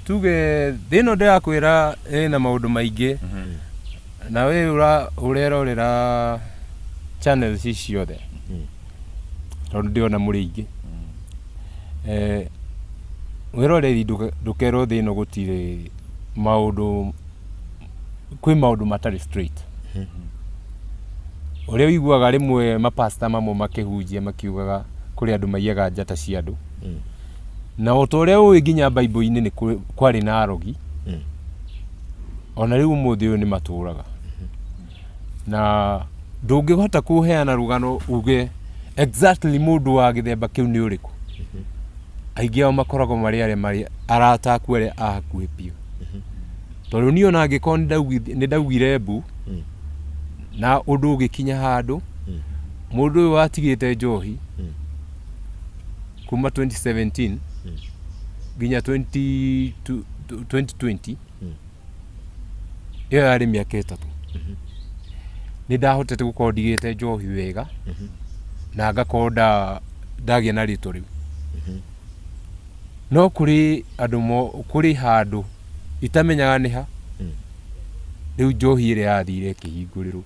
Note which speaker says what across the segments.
Speaker 1: tuge thino ndirakwira ina maundu maingi na we urerorera channels ici ciothe tondu ndiona muri ingi wiroreri ndukero thino gutire maundu kwi maundu matari straight uria wiguaga rimwe mapasta mamwe makihunjia makiugaga kuri andu maiyaga njata cia andu na utoria uwi nginya Bible-ini ni kwari na arogi ona riu muthi uyu ni maturaga na ndungihota kuheana rugano uge exactly mundu wa githemba kiu ni uriku aingi ao makoragwo mari arata aku aria ahakuhi piu tondu ni ona angiko ni ndaugire mbu na undu ugikinya handu mundu uyu watigite njohi kuma 2017 ginya 2020 iyo yari miaka itatu ni ndahotete gukorwo ndigite njohi wega na ngakorwo ndagia na rito riu no kuri andu kuri handu itamenyaga ni ha riu njohi ire yathire kihingurirwo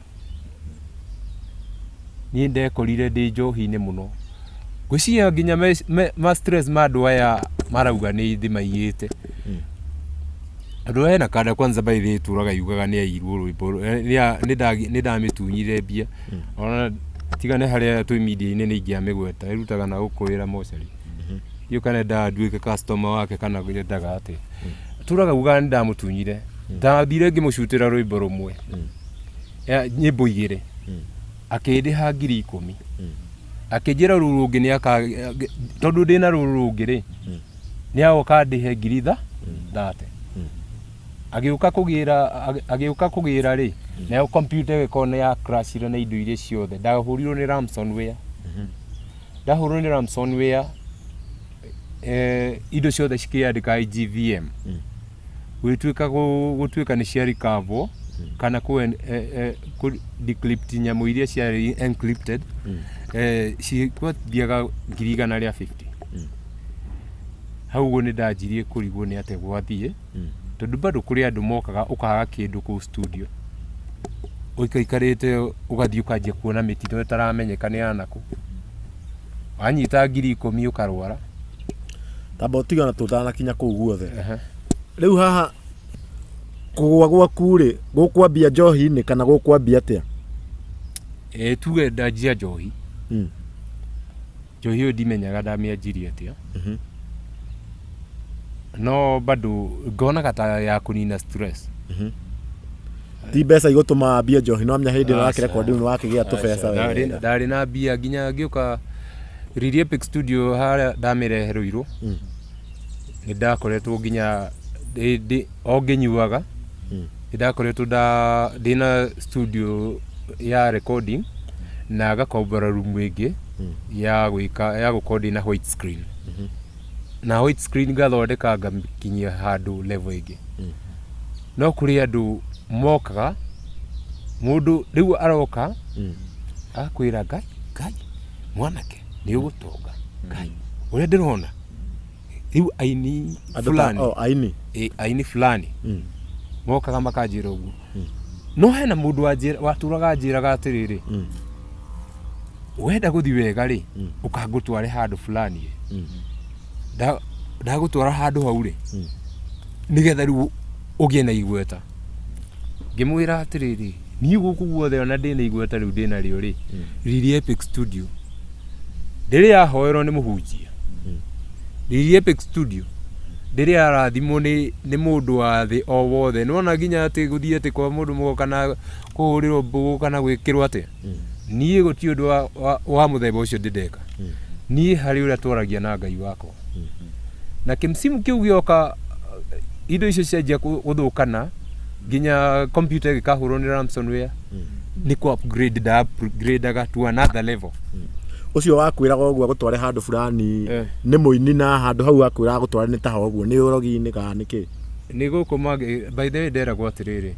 Speaker 1: ni ndekorire ndi njohi-ini muno gwiciria nginya ma stress ma andu aya marauga ni ithi maiyite andu aya na kada kwanza baithe turaga yugaga ni airwo rwimbo ni ndamitunyire mbia ona tigane haria twi media-ini ni ingiamigweta irutaga na gukwira mochari iyo kana nduike customer wake kana gwendaga ati turaga uga ni ndamutunyire ndathire ngimucutira rwimbo rumwe nyimbo igire akindiha 10,000 akinjira ruru rungi ni tondu ndina ruru rungi ri ni agoka ndihe 30,000 agiuka kugira ri nayo computer gikone ya crash ira na indo iria ciothe ndahurirwo ni ransomware indo ciothe cikiandika IGVM gutwika ni cia recover kana ku decrypt nyamu iria cia encrypted cikothiaga 150 hau go ni ndajirie kurigwo ni ate gwathie tondu bado kuri andu mokaga ukaga kindu ku studio uikaikarite ugathie ukanjia kuona mitino itaramenyeka ni anaku wanyita 10,000 ukarwara
Speaker 2: tamba tigana tutana kinya kuu guothe riu haha kugwa gwaku ri gukwambia njohi-ini kana gukwambia atia
Speaker 1: tuge ndajia njohi njohi uyu ndimenyaga ndamianjirie atia no bado ngonaga ta ya kunina stress
Speaker 2: ti mbeca igutuma mbia njohi no amenya hindi na record ni wakigia tubeca
Speaker 1: wega ndari na mbia nginya ngiuka Riri Epic Studio haria ndamireheruirwo ni ndakoretwo nginya onginyuaga ndakoretwo ndina studio ya recording na gakombora room ingi ya gukorwo na white screen na white screen gathondeka ngakinyia handu level ingi no kuri andu mokaga mundu riu aroka akwira ngai mwanake ni ugutonga ngai uria ndirona riu aini fulani aini fulani mokaga makanjira uguo no hena mundu waturaga anjiraga atiriri wenda guthi wega ri ukangutware handu fulani ndagutwara handu hau ri nigetha riu ugie na igweta ngimwira atiriri ni guku guothe ona ndina igweta riu ndina rio ri Riri Epic Studio ndiri yahoerwo ni muhunjia Riri Epic Studio ndiri arathimwo ni mundu wa thi o wothe nona nginya ati guthie ati kwa mundu mugo kana kuhurirwo mbugu kana gwikirwo ati nie guti undu wa muthemba ucio ndindeka nie hari uria twaragia na Ngai wakwa na kimsimu kiu gioka indo icio cianjia guthukana nginya computer gikahurwo ni ransomware ni ku upgrade to another level
Speaker 2: ucio wakwiraga uguo gutware handu fulani ni muini na handu hau wakwiraga gutware ni taho uguo ni urogi-ini kana niki
Speaker 1: ni gukuma by the way nderagwo atiriri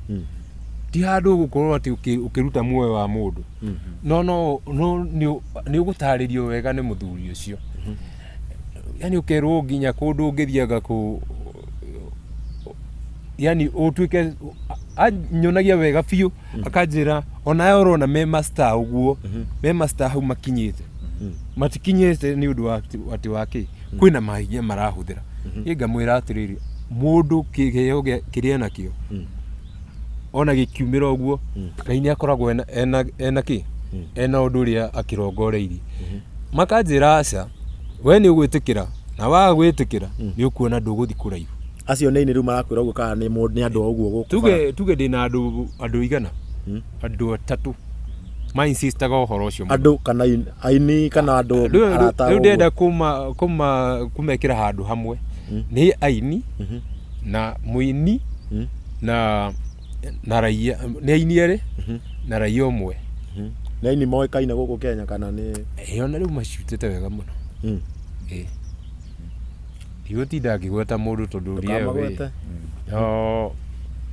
Speaker 1: ti handu gukorwo ati ukiruta muoyo wa mundu no ni ugutaririo wega ni muthuri ucio yani ukerwo nginya kundu ngithiaga yani utuike anyonagia wega biũ akanjĩra ona urona me master ũguo me master hau makinyĩte matikinyĩte nĩ ũndũ wa ati wake kwĩna mahinya marahũthĩra ngamwĩra atĩrĩrĩ mũndũ kĩheo kĩrĩa nakĩo ona gĩkiumĩra ũguo Ngai nĩ akoragwo ena kĩ ena ũndũ ũrĩa akĩrongoreirie makanjĩra aca we nĩ ũgwĩtĩkĩra na waga gwĩtĩkĩra nĩ ũkuona ndũgũthi kũraihu
Speaker 2: acio nĩ rĩu marakwĩra ũguo kana nĩ andũ ũguo
Speaker 1: gũkũ tuge ndĩna andũ igana andũ atatũ ma insistaga ũhoro ũcio
Speaker 2: andũ kana aini kana andũ arata
Speaker 1: rĩu ndenda kumekĩra handũ hamwe nĩ aini na mũini na raia nĩ aini erĩ na raia ũmwe
Speaker 2: nĩ aini moĩkaine gũkũ Kenya kana nĩ
Speaker 1: ona rĩu macutĩte wega mũno ndigũtinda ngĩgweta mũndũ tondũ ũrĩa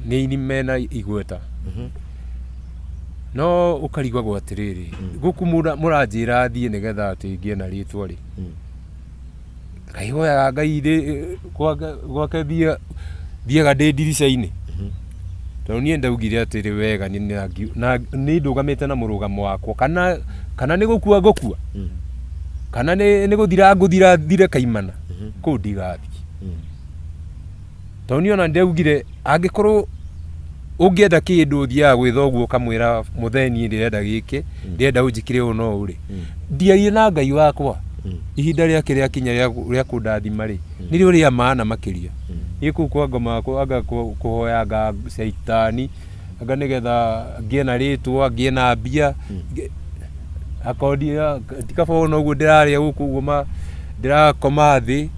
Speaker 1: nĩ aini mena igweta no ũkarigagwo atĩrĩrĩ gũkũ mũranjĩra thiĩ nĩgetha atĩ ngĩe na rĩtwa rĩ ngaihoyaga Ngai gwake thiaga ndĩ ndirica-inĩ tondũ niĩ ndaugire atĩrĩ wega nĩ ndũgamĩte na mũrũgamo wakwa kana nĩ gũkua ngũkua kana nĩ gũthira ngũthira thire kaimana kũu ndigathiĩ tondũ niĩ ona ndaugire angĩkorwo ũngĩenda kĩndũ thiaga gwĩtha ũguo kamwĩra mũtheni ndĩrenda gĩkĩ ndĩrenda ũnjĩkĩre ũũ no ũrĩ ndiarie na Ngai wakwa ihinda rĩake rĩakinya rĩa kũndathima rĩ nĩrĩo rĩa maana makĩria niĩ kũu kwa ngoma anga kũhoyanga caitani anga nĩgetha ngĩe na rĩtwa ngĩe na mbia akondia tikabona ũguo ndĩrarĩa gũkũ ũguo ndĩrakoma thĩ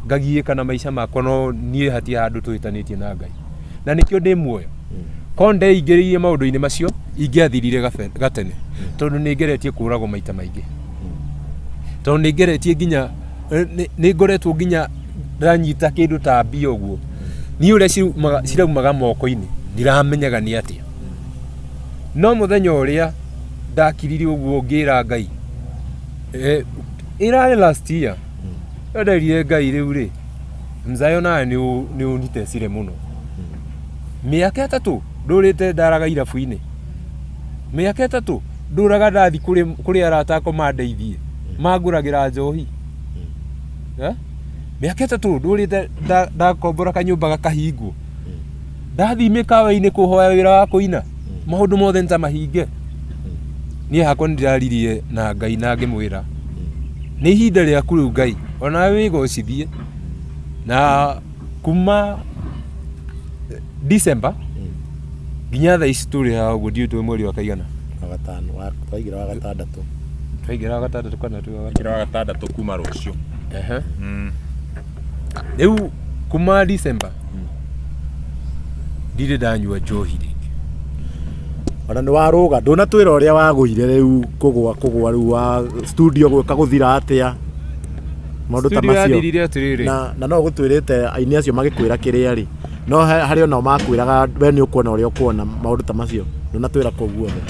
Speaker 1: ngagiĩka na maica makwa no niĩ hatia handũ twĩtanĩtie na Ngai na nĩkĩo ndĩ muoyo korwo ndeingĩrĩire maũndũ-inĩ macio ingĩathirire gatene tondũ nĩ ngeretie kũragwo maita maingĩ tondũ nĩ ngeretie nginya nĩ ngoretwo nginya ndanyita kĩndũ ta mbia ũguo niĩ ũrĩa ciraumaga moko-inĩ ndiramenyaga nĩ atĩa no mũthenya ũrĩa ndakirire ũguo ngĩra Ngai ĩrarĩ last year nderire Ngai rĩu rĩ mzayo nawe nĩ ũnitecire mũno mĩaka ĩtatũ ndũrĩte ndaraga irabu-inĩ mĩaka ĩtatũ ndũraga ndathi kũrĩ arata akwa mandeithie mangũragĩra njohi mĩaka ĩtatũ ndũrĩte ndakombora kanyũmba gakahingwo ndathi mĩkawa-inĩ kũhoya wĩra wa kũina maũndũ mothe nĩtamahinge niĩ hakwa nĩndĩraririe na Ngai na ngĩmwĩra nĩ ihinda rĩaku rĩu Ngai onawe wĩgocithie na kuma December nginya thaa ici tũrĩ haha ũguo ndiũĩ mweri wa kaigana
Speaker 2: wagatano twaigĩra wagatandatũ
Speaker 1: kana
Speaker 3: twaigĩra wagatandatũ kuma rũciũ
Speaker 1: rĩu kuma December ndirĩ ndanyua njohi rĩngĩ
Speaker 2: ona nĩ warũga ndũnatwĩra ũrĩa wagũire rĩu kũgũa rĩu wa studio gwĩka gũthira atĩa maũndũ ta macio na no gũtwĩrĩte aini acio magĩkwĩra kĩrĩa rĩ no harĩ ona makwĩraga we nĩ ũkuona ũrĩa ũkuona maũndũ ta macio ndũnatwĩra kũu guothe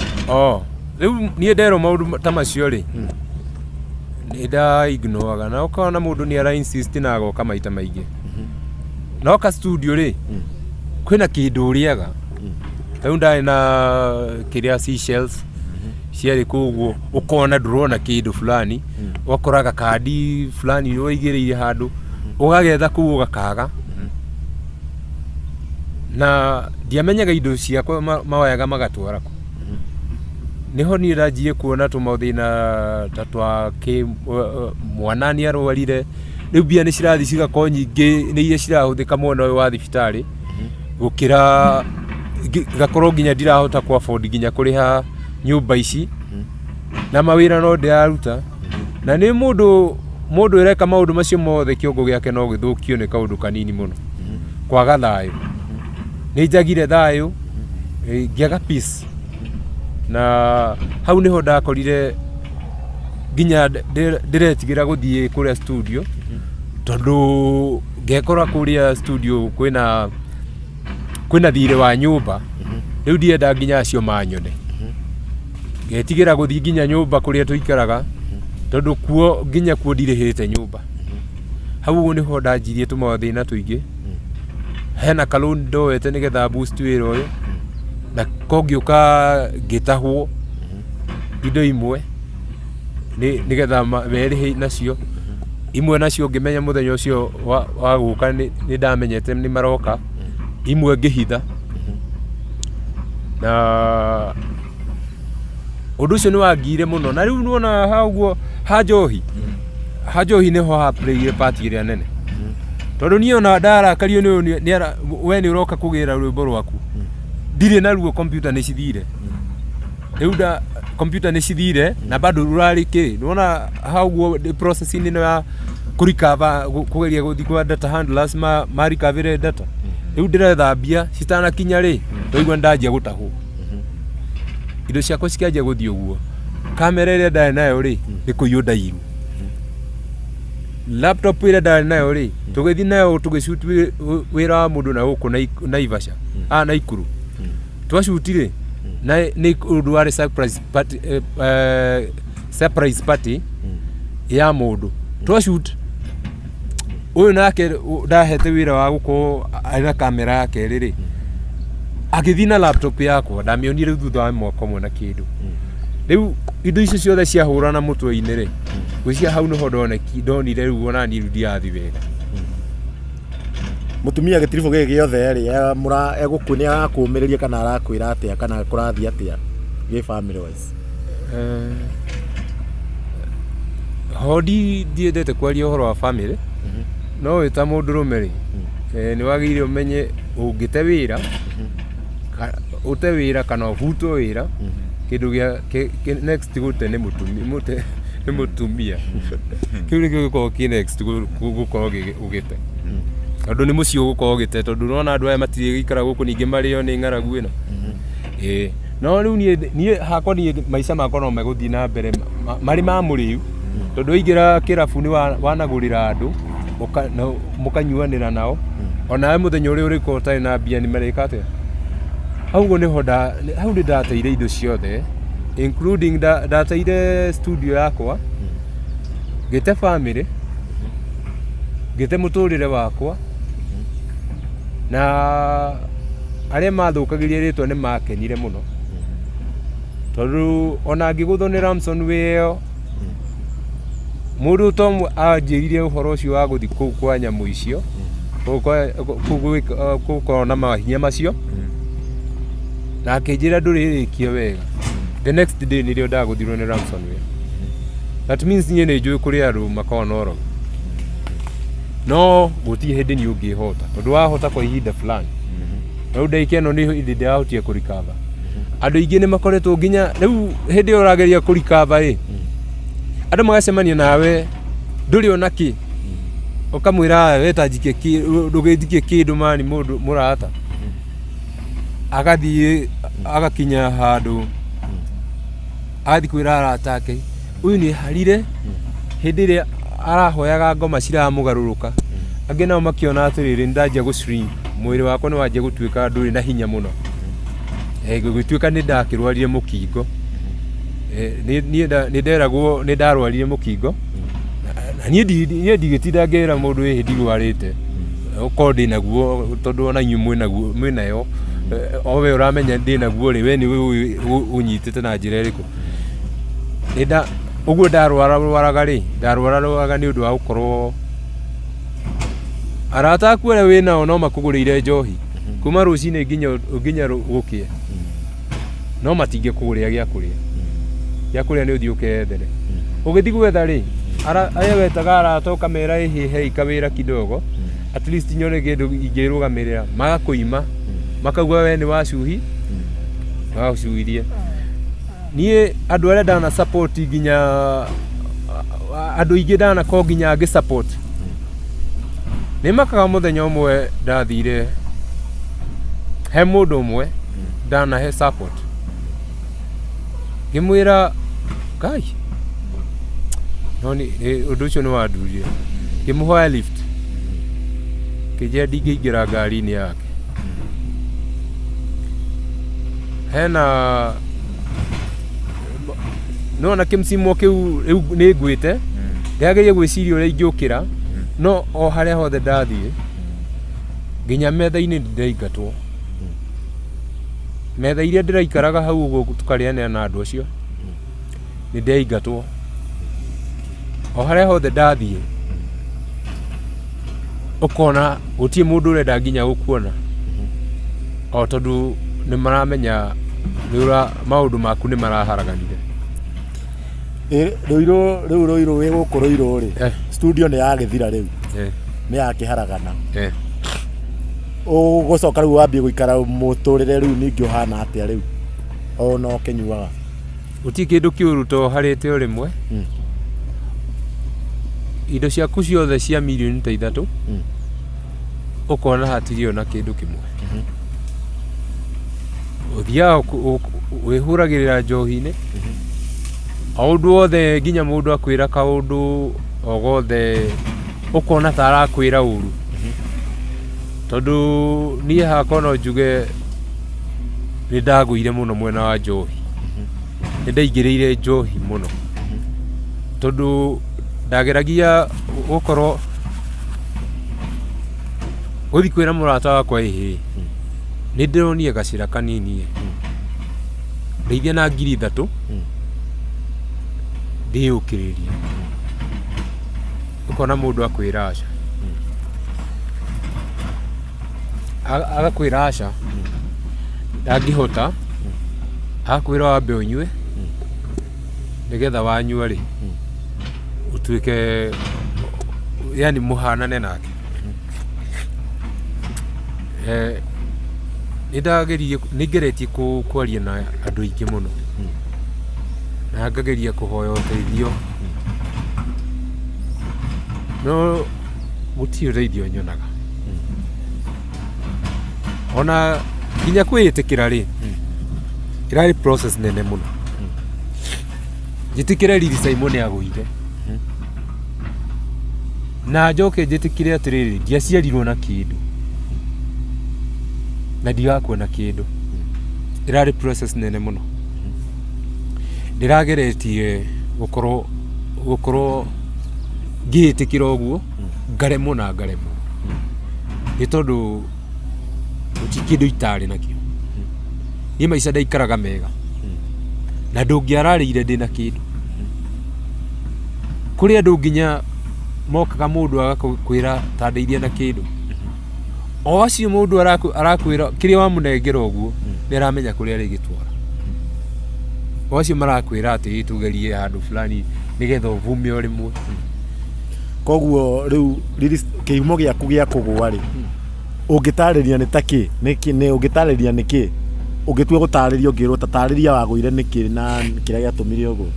Speaker 1: rĩu niĩ nderwo maũndũ ta macio rĩ nĩ ndaignoaga na ũkona mũndũ nĩ ara insist na agoka maita maingĩ noka studio rĩ kwĩna kĩndũ ũrĩaga rĩu ndarĩ na kĩrĩa seashells ciarĩ kũguo ũkona ndũrona kĩndũ fulani ũgakoraga kandi fulani ũigĩrĩire handũ ũgagetha kũu ũgakaga na ndiamenyaga indo ciakwa mawayaga magatwara kũ niho niĩ ndanjirie kuona tũmathĩna ta twa mwana nĩ arwarire rĩu mbia nĩ cirathi cigakorwo nyingĩ nĩ iria cirahũthĩka mwena ũyũ wa thibitarĩ gũkĩra gakorwo nginya ndirahota ku afford nginya kũrĩha nyũmba ici na mawĩra no ndĩraruta na nĩ mũndũ ũreka maũndũ macio mothe kĩongo gĩake no gĩthũkio nĩ kaũndũ kanini mũno kwaga thayũ nĩ njagire thayũ ngĩaga peace na hau niho ndakorire nginya ndiretigĩra gũthiĩ kũrĩa studio tondũ ngekora kũrĩa studio kwĩna thirĩ wa nyũmba rĩu ndienda nginya acio manyone ngetigĩra gũthiĩ nginya nyũmba kũrĩa tũikaraga tondũ nginya kuo ndirĩhĩte nyũmba hau ũguo niho ndanjirie tũmathĩna tũingĩ hena kaloni ndoete nigetha boost wira uyu na kongiuka ngitahwo indo imwe nigetha merihe nacio imwe nacio ngimenya muthenya ucio wa guka ni ndamenyete ni maroka imwe ngihitha na undu ucio ni wangire muno na riu nuona haguo hajohi niho ha play part iria nene tondu ni ona ndarakario ni we ni uroka kugira rwimbo rwaku ndire na ruo computer ni cithire riu computer ni cithire na bado rurari ki nuona haguo processing ni ya kurikava kugeria guthi kwa data handlers ma recover data riu ndirathambia citana kinya ri ndoigwa ndanjia gutahwo indo ciakwa cikanjia guthi uguo kamera iria ndari nayo ri ni kuiyo ndairu laptop iria ndari nayo ri tugithi nayo tugishoot wira wa mundu na guku na Ivasha na Ikuru twashoot ri na ni undu wa surprise party ya mundu twashoot uyu nake ndahete wira wa guku ana kamera yake riri agithina laptop yakwa ndamionire thutha wa mwaka mwe na kindu riu indo icio ciothe ciahurana mutwe-ini ri gwicia hau niho ndonire riu ona ni ndiathi wega
Speaker 2: mutumia gitirifo giki giothe ri egukunia akumiriria kana arakwira atia kana kurathi atia gi family wise
Speaker 1: hodi ndiendete kwaria uhoro wa family no wita mundu rumeri ni wagire umenye ungite wira ute wira kana uhuto wira kindu gia next gute ni mutumia kiuri giko ki next gukorwo ugite tondu ni mucio gukorwo ugite tondu nona andu aya matiri gikara guku ningi mario ni ngaragu ino no riu nie hakwa ni maica makwa no meguthi na mbere mari ma muriu tondu ingira kirabu ni wanagurira andu mukanyuanira nao ona muthenya uri uri ko tai na bia ni marikate haugo niho hau ndi ndateire indo ciothe including ndateire studio yakwa gite family gite muturire wakwa na aria mathukagiria ritwa ni makenire muno tondu ona ngigutho ni Ramson weo mundu tom anjirire uhoro ucio wa guthi kuu kwa nyamu icio kuko na mahinya macio na akinjira nduririkie wega the next day nirio ndaguthirwo ni Ramson weo that means nie ni njui kuri andu makona oro no guti hindi ni ungihota tondu wahota kwa ihinda fulani riu ndaikeno ni hindi ndahotia kurikava andu ingi ni makoretwo nginya riu hindi urageria kurikava andu magacemania nawe nduri ona ki ukamwira weta njike ki ndugithikie kindu mani mundu murata agathie agakinya handu athi kwira aratake uyu ni harire hindi ria arahoyaga ngoma ciramugaruruka angi nao makiona atiriri ndanjia gushrink mwiri wakwa ni wanjia gutuika nduri na hinya muno gugituika ni ndakirwarire mukingo ni nderagwo ni ndarwarire mukingo na nie ndigitinda ngera mundu wi hindi rwarite ukondi naguo tondu ona nyu mwinayo owe uramenya ndi naguo ri we ni unyitite na njira iriku uguo ndarwaraga ri ndarwaraga ni undu wa gukorwo arata aku aria winao no makugurire njohi kuma rucini nginya gukie no matinge kuguria gia kuria ni uthii ukethere ugithi gwetha ri aya wetaga arata ukamera ihihe ikawira kidogo at least nyone kindu ingirugamirira magakuima makagwa we ni wacuhi wacuhirie nie andu aria ndana support nginya andu ingi ndana ko nginya ngi support ni makaga muthenya umwe ndathire he mundu umwe ndana he support ngimwira kai noni undu ucio ni wandurie ngimuhoya lift kije ndingiingira ngari-ini yake hena nona kimsimo kiu ni ngwite ndiageria gwiciria uria ingiukira no o haria hothe ndathie nginya metha-inĩ ndĩraingatwo metha iria ndĩraikaraga hau ũguo tukarĩanĩra na andũ acio nĩ ndĩraingatwo o harĩa hothe ndathiĩ ũkona gũtirĩ mũndũ ũrenda nginya gũkuona o tondũ nĩ maramenya maũndũ maku nĩ maraharaganire.
Speaker 2: Rĩu wĩ gũkũ Rũirũ rĩ studio nĩ yagĩthira rĩu nĩ yakĩharagana ũgũcoka rĩu wambie gũikara mũtũrĩre rĩu ningĩ ũhana atĩa rĩu ona ũkĩnyuaga
Speaker 1: gũtirĩ kĩndũ kĩũru to harĩte o rĩmwe indo ciaku ciothe cia mirioni ta 3 ũkona hatirĩ ona kĩndũ kĩmwe ũthiaga wĩhũragĩrĩra njohi-inĩ o ũndũ wothe nginya mũndũ akwĩra kaũndũ o gothe ũkona ta arakwĩra ũru tondũ niĩ hakwa no njuge nĩ ndagũire mũno mwena wa njohi nĩ ndaingĩrĩire njohi mũno tondũ ndageragia gũkorwo gũthiĩ kwĩra mũrata wakwa ĩhĩ nĩ ndĩronire gacĩra kanini ndeithia na 3,000 ndĩyũkĩrĩrie ũkona mũndũ akwĩra aca agakwĩra aca ndangĩhota agakwĩra wambe ũnyue nĩgetha wanyua rĩ ũtuĩke yani mũhanane nake nĩngeretie kwaria na andũ aingĩ mũno na ngageria kũhoya ũteithio no gũtirĩ ũteithio nyonaga ona nginya kwĩĩtĩkĩra rĩ ĩrarĩ process nene mũno njĩtĩkĩre Lily Simon agũire na njoke njĩtĩkĩre atĩrĩrĩ ndiaciarirwo na kĩndũ na ndigakuona kĩndũ ĩrarĩ process nene mũno ndĩrageretie gũkorwo ngĩĩtĩkĩra ũguo ngaremwo na ngaremwo nĩ tondũ gũtirĩ kĩndũ itarĩ nakĩo niĩ maica ndaikaraga mega na ndũngĩararĩire ndĩ na kĩndũ kũrĩ andũ nginya mokaga mũndũ agakwĩra ta ndeithia na kĩndũ o acio mũndũ arakwĩra kĩrĩa wamũnengera ũguo nĩ aramenya kũrĩa arĩgĩtwara o acio marakwĩra atĩ tugerie handũ fulani nĩgetha ũvume o rĩmwe
Speaker 2: koguo rĩu kĩhumo gĩaku gĩa kũgũa rĩ ũngĩtarĩria nĩ ta kĩ nĩ ũngĩtarĩria nĩ kĩ ũngĩtua gũtarĩria ũngĩrwo ta tarĩria wagũire nĩ kĩ na kĩrĩa gĩatũmire ũguo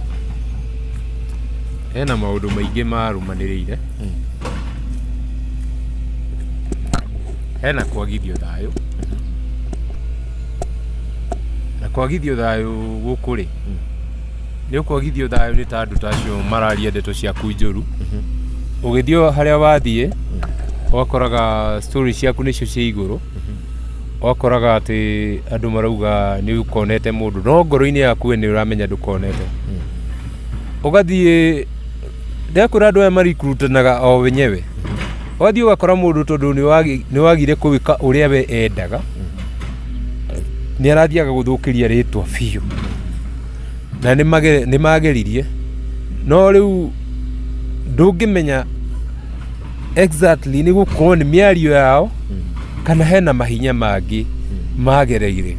Speaker 1: hena maũndũ maingĩ marũmanĩrĩire hena kwagithio thayũ na kwagithio thayũ gũkũ rĩ nĩ ũkwagithio thayũ nĩ ta andũ tacio mararia ndeto ciaku njũru ũgĩthiĩ harĩa wathiĩ wakoraga story ciaku nĩcio cia igũrũ wakoraga atĩ andũ marauga nĩ ũkonete mũndũ no ngoro-inĩ yaku we nĩ ũramenya ndũkonete ũgathiĩ ndekũra andũ aya marikurutanaga o wenyewe wathiĩ ũgakora mũndũ tondũ nĩ wagire kũwĩka ũrĩa we endaga nĩ arathiaga gũthũkĩria rĩtwa biũ na nĩ mageririe no rĩu ndũngĩmenya exactly nĩ gũkorwo nĩ mĩario yao kana hena mahinya mangĩ magereire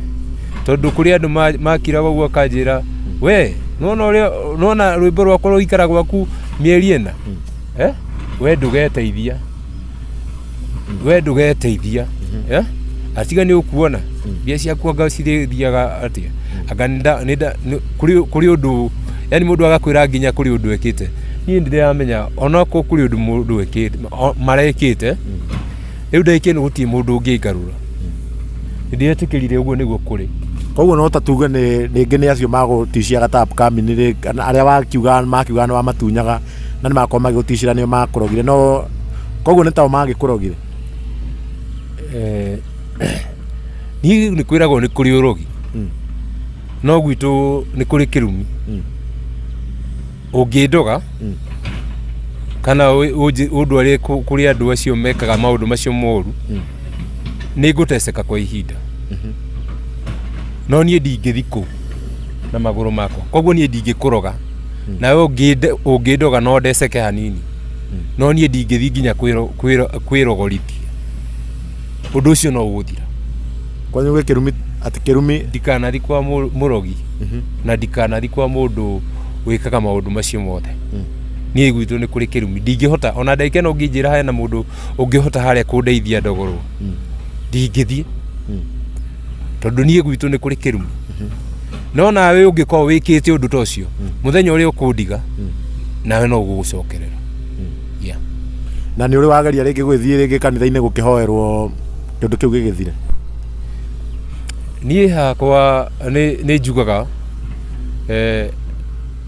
Speaker 1: tondũ kũrĩ andũ makiraga ũguo akanjĩra we nona rwĩmbo rwakwa rũikara gwaku mĩeri ĩna we ndũgeteithia atiga nĩ ũkuona mbia ciaku anga cirĩthiaga atĩa anga kũrĩ ũndũ yani mũndũ agakwĩra nginya kũrĩ ũndũ ekĩte niĩ ndĩramenya onakorwo kũrĩ ũndũ mũndũ marekĩte rĩu ndaikĩ nĩ gũtirĩ mũndũ ũngĩngarũra ndĩretĩkĩrire ũguo nĩguo kũrĩ
Speaker 2: koguo no tatuge rĩngĩ nĩ acio magũticiaga gatabu kamini arĩa makiuga nĩ wamatunyaga na nĩ makorwo magĩgũticira nĩo makũrogire no koguo nĩ tao magĩkũrogire
Speaker 1: niĩ nĩ kwĩragwo nĩ kũrĩ ũrogi no gwitũ nĩ kũrĩ kĩrumi ũngĩndoga kana ũndwarĩe kũrĩ andũ acio mekaga maũndũ macio moru nĩ ngũteceka kwa ihinda no niĩ ndingĩthi kũ na magũrũ makwa koguo niĩ ndingĩkũroga nawe ũngĩndoga no ndeceke hanini no niĩ ndingĩthi nginya kwĩrogorithia ũndũ ũcio no ũgũthira
Speaker 2: kwanyu gwe Kĩrumi ati Kĩrumi
Speaker 1: ndikanathi kwa mũrogi na ndikanathi kwa mũndũ wĩkaga maũndũ macio mothe niĩ gwitũ nĩ kũrĩ Kĩrumi ndingĩhota ona ndaike no ngĩnjĩra haya na mũndũ ũngĩhota harĩa kũndeithia ndogorwo ndingĩthiĩ tondũ niĩ gwitũ nĩ kũrĩ Kĩrumi no nawe ũngĩkorwo wĩkĩte ũndũ ta ũcio mũthenya ũrĩa ũkũndiga nawe no gũgũcokerera
Speaker 2: na nĩ ũrĩ wageria rĩngĩ gwĩthiĩ rĩngĩ kanitha-inĩ gũkĩhoerwo kĩndũ kĩu gĩgĩthire
Speaker 1: niĩ hakwa nĩ njugaga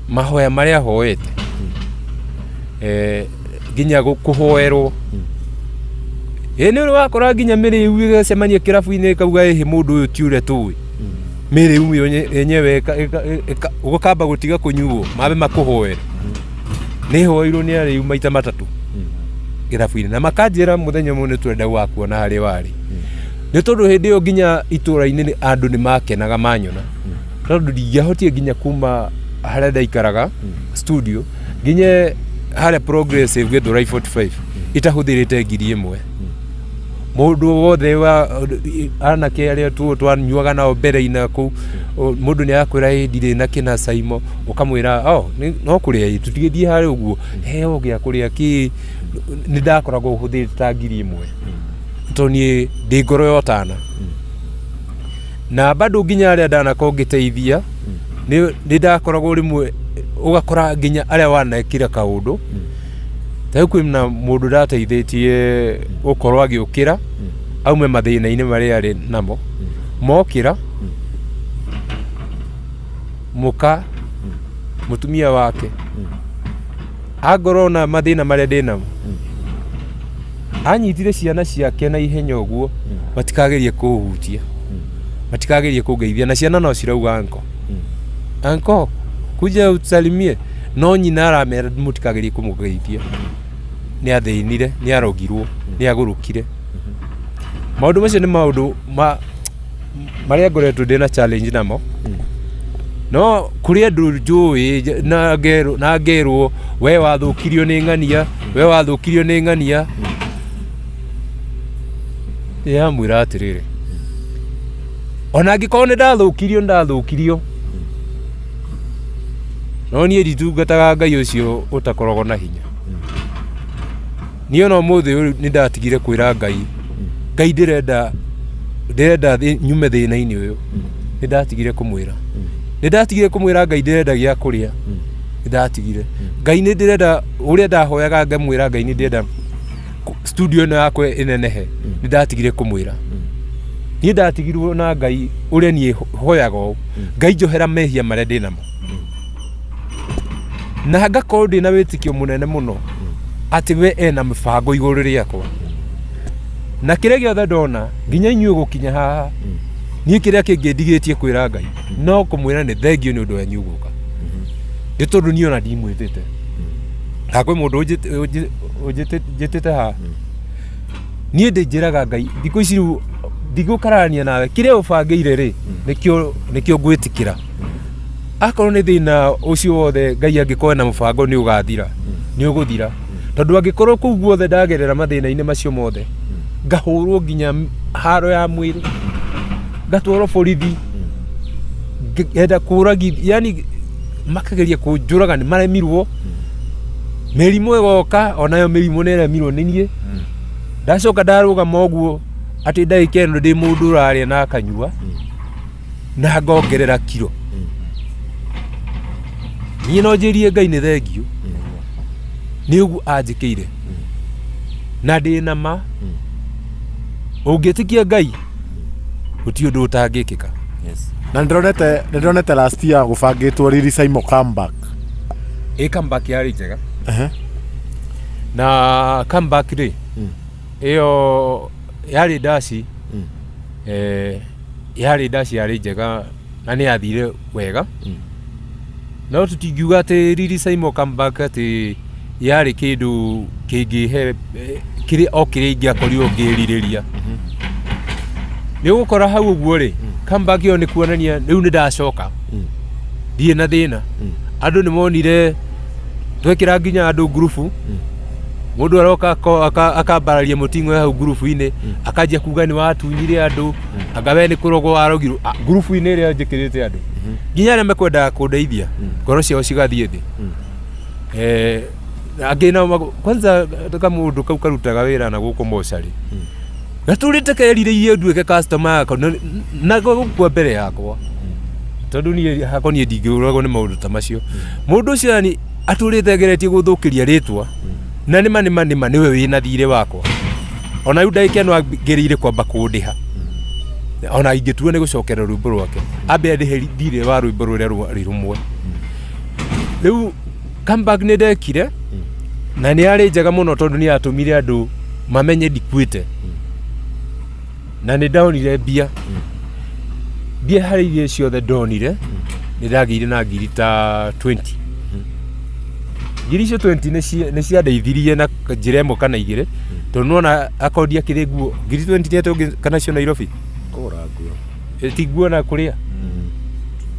Speaker 1: mahoya marĩa hoete nginya kũhoerwo nĩ ũrĩ wakora nginya mĩrĩu ĩgacemania kĩrabu-inĩ ĩkauga ĩhĩ mũndũ ũyũ ti ũrĩa tũĩ mĩrĩu yenyewe ũgũkamba gũtiga kũnyuo mabe makũhoere nĩ hoirwo nĩ arĩu maita matatũ kĩrabu-inĩ na makanjĩra mũthenya ũmwe nĩ tũrenda gwakuona harĩa warĩ nĩ tondũ hĩndĩ ĩyo nginya itũũra-inĩ andũ nĩ makenaga manyona tondũ ndingĩahotire nginya kuma harĩa ndaikaraga studio nginya harĩa Progressive Gĩthũrai 45 itahũthĩrĩte ngiri ĩmwe mũndũ wothe anake arĩa twanyuaga nao mbere-inĩ kũu mũndũ nĩ akwĩra ndirĩ na kĩna Saimo ũkamwĩra no kũrĩa tũtigĩthiĩ harĩa ũguo heo gĩa kũrĩa kĩ nĩ ndakoragwo hũthĩrĩte ta ngiri ĩmwe tondũ niĩ ndĩ ngoro ya ũtana na bado nginya arĩa ndanakorwo ngĩteithia nĩ ndakoragwo rĩmwe ũgakora nginya arĩa wanekire kaũndũ ta kwĩna mũndũ ndateithĩtie ũkorwo agĩũkĩra aume mathĩna-inĩ marĩa arĩ namo mokĩra mũka mũtumia wake angorwo na mathĩna marĩa ndĩ namo anyitire ciana ciake na ihenya ũguo matikagerie kũhutia matikagerie kũngeithia na ciana no cirauga anko kuja usalimie no nyina aramera mũtikagerie kũmũgeithia nĩ athĩnire nĩ arogirwo nĩ agũrũkire maũndũ macio nĩ maũndũ marĩa ngoretwo ndĩ na challenge namo no kũrĩ andũ njũĩ na ngerwo we wathũkirio nĩ ng'ania yamwĩra atĩrĩrĩ ona angĩkorwo nĩ ndathũkirio no niĩ nditungataga Ngai ũcio ũtakoragwo na hinya niĩ ona ũmũthĩ ũyũ nĩ ndatigire kwĩra Ngai ndĩrenda nyume thĩna-inĩ ũyũ nĩ ndatigire kũmwĩra Ngai ndĩrenda gĩa kũrĩa nĩ ndatigire Ngai nĩ ndĩrenda ũrĩa ndahoyaga ngamwĩra Ngai nĩ ndĩrenda studio ĩno yakwa ĩnenehe nĩ ndatigire kũmwĩra niĩ ndatigirwo na Ngai ũrĩa niĩ hoyaga ũũ Ngai njohera mehia marĩa ndĩ namo na ngakorwo ndĩ na wĩtĩkio mũnene mũno atĩ we ena mĩbango igũrũ rĩakwa na kĩrĩa gĩothe ndona nginya inyuĩ gũkinya haha niĩ kĩrĩa kĩngĩ ndigĩtie kwĩra Ngai no kũmwĩra nĩ thengio nĩ ũndũ wanyu gũka nĩ tondũ niĩ ona ndimwĩtĩte hakwĩ mũndũ njĩtĩte haha niĩ ndĩnjĩraga Ngai thikũ ici ndigũkararania nawe kĩrĩa ũbangĩire rĩ nĩkĩo ngwĩtĩkĩra akorwo nĩ thĩna ũcio wothe Ngai angĩkorwo na mũbango nĩ ũgathira nĩ ũgũthira tondũ angĩkorwo kũu guothe ndagerera mathĩna-inĩ macio mothe ngahũrwo nginya haro ya mwĩrĩ ngatwarwo borithi ngenda kũragi yani makageria kũnjũraga nĩ maremirwo mĩrimũ ĩgoka onayo mĩrimũ nĩ ĩremirwo nĩ niĩ ndacoka ndarũgama ũguo atĩ ndagĩka ĩno ndĩ mũndũ ũrarĩa na akanyua na ngongerera kiro niĩ no njĩrie Ngai nĩ thengio nĩ ũguo anjĩkĩire na ndĩ na ma ũngĩtĩkia Ngai gũtirĩ ũndũ ũtangĩkĩka
Speaker 2: na nĩndĩronete last year gũbangĩtwo Riri Saimo comeback
Speaker 1: comeback yarĩ njega na comeback rĩ ĩyo yarĩ ndaci yarĩ ndaci yarĩ njega na nĩ yathire wega no tũtingiuga atĩ Riri Saimo comeback atĩ yarĩ kĩndũ kĩngĩhe kĩrĩa ingĩakorirwo ngĩrirĩria nĩ gũkora hau ũguo rĩ comeback ĩyo nĩ kuonania rĩu nĩ ndacoka thiĩ na thĩna andũ nĩ monire twekĩra nginya andũ ngurubu mũndũ aroka akambararia mũting'o hau ngurubu-inĩ akanjia kuga nĩ watunyire andũ angawe nĩ kũrogo warogirwo ngurubu-inĩ ĩrĩa njĩkĩrĩte andũ nginya arĩa mekwendaga kũndeithia ngoro ciao cigathiĩ thĩ angĩ na kwanza mũndũ kau karutaga wĩra na gũkũ mocarĩ gatũrĩte kerirĩirie nduĩke customer yako na gũkua mbere yakwa tondũ niĩ hakwa niĩ ndingĩũragwo nĩ maũndũ ta macio mũndũ ũcio yani atũrĩte geretie gũthũkĩria rĩtwa na nĩma nĩwe wĩna thirĩ wakwa ona rĩu ndagĩka no angĩrĩire kwamba kũndĩha ona ingĩtua nĩ gũcokera rwĩmbo rwake ambe ndĩhe thirĩ wa rwĩmbo rũrĩa rwarĩ rũmwe rĩu comeback nĩ ndekire na nĩ yarĩ njega mũno tondũ nĩ yatũmire andũ mamenye ndikuĩte na nĩ ndaonire mbia harĩ iria ciothe ndonire nĩ ndagĩire na ngiri ta 20 ngiri icio 20 nĩ ciandeithirie na njĩra ĩmwe kana igĩrĩ tondũ nona akondia kĩrĩ nguo ngiri 20 nĩ atĩ kana cio Nairobi
Speaker 2: kũgũra nguo
Speaker 1: ti nguo na kũrĩa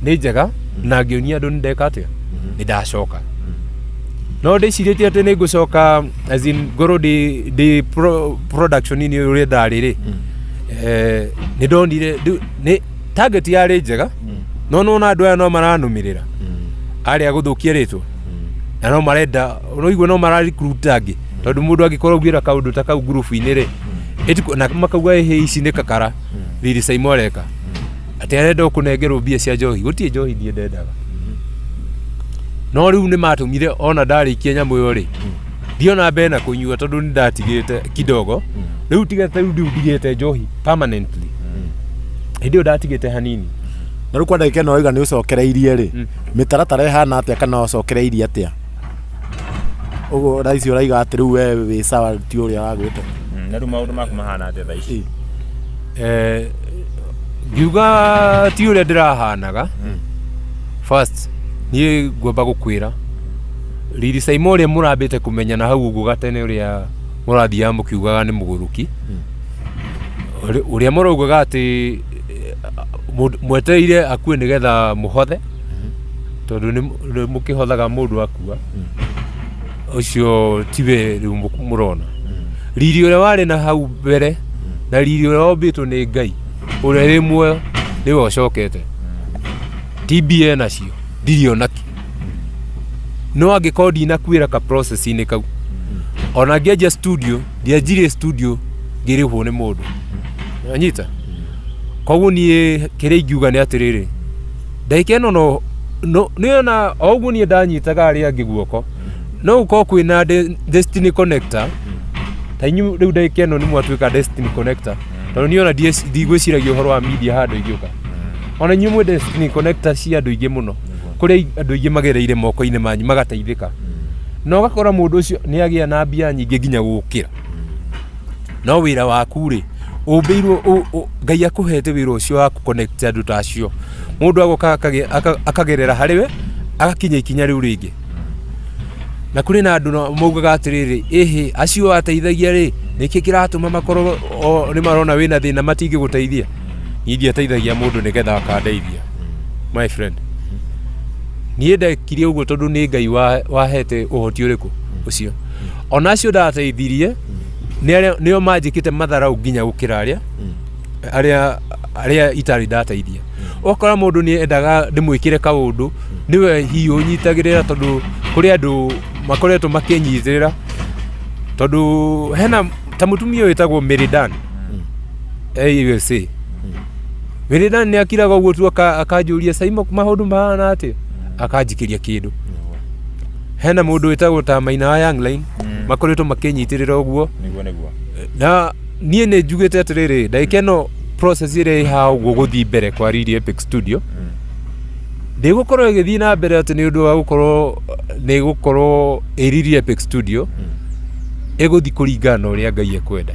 Speaker 1: nĩ njega na ngĩonia andũ nĩ ndeka atĩa nĩ ndacoka no ndĩcirĩtie atĩ nĩ ngũcoka as in ngorwo ndĩ production-inĩ ũrĩa ndarĩ rĩ nĩ ndonire nĩ target yarĩ njega no andũ aya no maranũmĩrĩra arĩa gũthũkia rĩtwa na no marenda ũigua no mararecruit angĩ tondũ mũndũ angĩkorwo gwĩra kaũndũ ta kau ngurubu-inĩ rĩ na makauga ici nĩ kakara Lili Saimoreka atĩ arenda kũnengerwo mbia cia njohi gũtirĩ njohi niĩ ndendaga no rĩu nĩ matũmire ona ndarĩkia nyamũ ĩyo rĩ ndiona mbere na kũnyua tondũ nĩ ndatigĩte kidogo rĩu tigete rĩu ndigĩte njohi permanently hĩndĩ ĩyo ndatigĩte hanini
Speaker 2: na rĩu kwa ndagĩka ĩno oiga nĩ ũcokereirie rĩ mĩtaratara ĩhana atĩa kana ũcokereirie atĩa ũguo raici ũraiga atĩ rĩu we wĩ sawa ti ũrĩa wagwĩte
Speaker 3: na rĩu maũndũ maku mahana atĩa thaa ici
Speaker 1: ngiuga ti ũrĩa ndĩrahanaga first niĩ ngwamba gũkwĩra Lili Saimo ũrĩa mũrambĩte kũmenyana hau ũguo gatene ũrĩa mũrathiaga mũkiugaga nĩ mũgũrũki ũrĩa mũraugaga atĩ mwetereire akue nĩgetha mũhothe tondũ nĩ mũkĩhothaga mũndũ akua ũcio tiwe rĩu mũrona Lili ũrĩa warĩ na hau mbere na Lili ũrĩa wombĩtwo nĩ Ngai ũrĩa rĩ muoyo nĩwe ũcokete TBA nacio ndirĩ onaki no angĩkorwo ndinakuĩra ka process-inĩ kau ona ngĩanjia studio ndianjirie studio ngĩrĩhwo nĩ mũndũ anyita koguo niĩ kĩrĩa ingiuga nĩ atĩrĩrĩ ndagĩka ĩno nĩ ona o ũguo niĩ ndanyitaga arĩa angĩ guoko no gũkorwo kwĩna Destiny Connector ta inyuĩ rĩu ndagĩka ĩno nĩ mwatuĩka Destiny Connector tondũ niĩ ona ndigwĩciragia ũhoro wa media handũ ingĩũka ona inyuĩ mwĩ Destiny Connector cia andũ aingĩ mũno kũrĩa andũ aingĩ magereire moko-inĩ manyu magateithĩka no gakora mũndũ ũcio nĩ agĩa na mbia nyingĩ nginya gũkĩra no wĩra waku rĩ ũmbĩirwo Ngai akũhete wĩra ũcio wa connect andũ ta acio mũndũ agoka akagerera harĩwe agakinya ikinya rĩu rĩngĩ na kũrĩ na andũ maugaga atĩrĩrĩ ĩhĩ acio ateithagia rĩ nĩkĩ kĩratũma makorwo nĩ marona wĩna thĩna matingĩgũteithia niĩ ndiateithagia mũndũ nĩgetha akandeithia my friend niĩ ndekire ũguo tondũ nĩ Ngai wahete ũhoti ũrĩkũ ũcio ona acio ndateithirie nĩo manjĩkĩte matharau nginya gũkĩra arĩa itarĩ ndateithia okora mũndũ nĩ endaga ndĩmwĩkĩre kaũndũ nĩwe hihi ũnyitagĩrĩra tondũ kũrĩ andũ makoretwo makĩnyitĩrĩra tondũ hena ta mũtumia wĩtagwo Meridan USA Meridan nĩ akiraga ũguo tu akanjũria Saimo maũndũ mahana atĩa akanjikĩria kĩndũ hena mũndũ wĩtagwo ta Maina wa Young Line makoretwo makĩnyitĩrĩra ũguo na niĩ nĩ njugĩte atĩrĩrĩ ndagĩka ĩno process ĩrĩa ĩha ũguo gũthiĩ mbere kwa Lili Epic Studio ndĩgũkorwo ĩgĩthiĩ na mbere atĩ nĩ ũndũ wa gũkorwo nĩ gũkorwo Lili Epic Studio ĩgũthiĩ kũringana na ũrĩa Ngai ekwenda